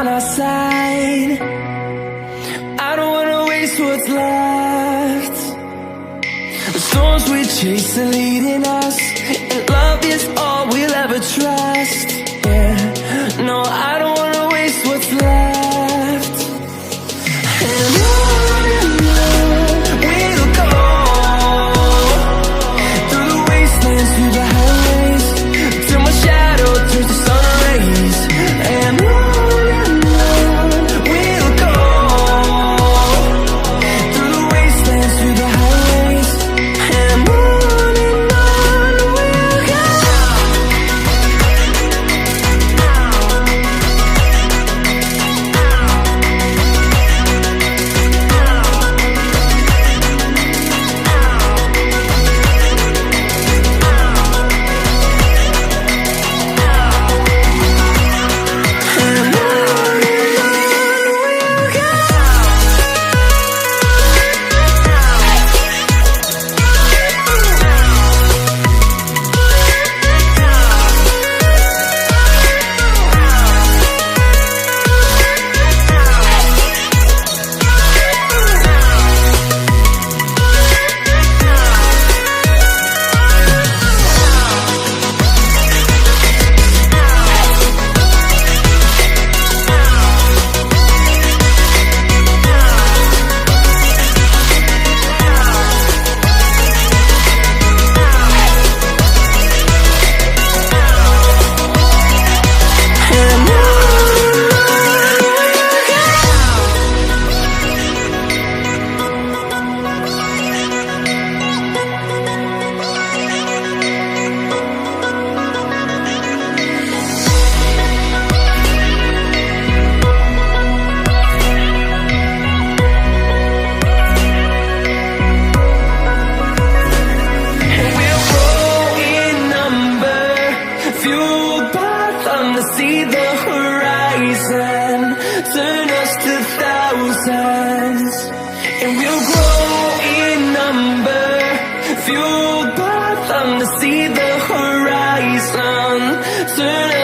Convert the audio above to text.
on our side. I don't wanna waste what's left. The storms we chase are leading us, and love is all we'll ever trust. Yeah, no, I don't wanna waste what's left. And on we'll go, through the wastelands, through the highways, till my shadow turns to sun rays. And on we'll go, through the wastelands, through the highways. And on we'll go. See the horizon turn us to thousands, and we'll grow in number, fueled by them to see the horizon turn us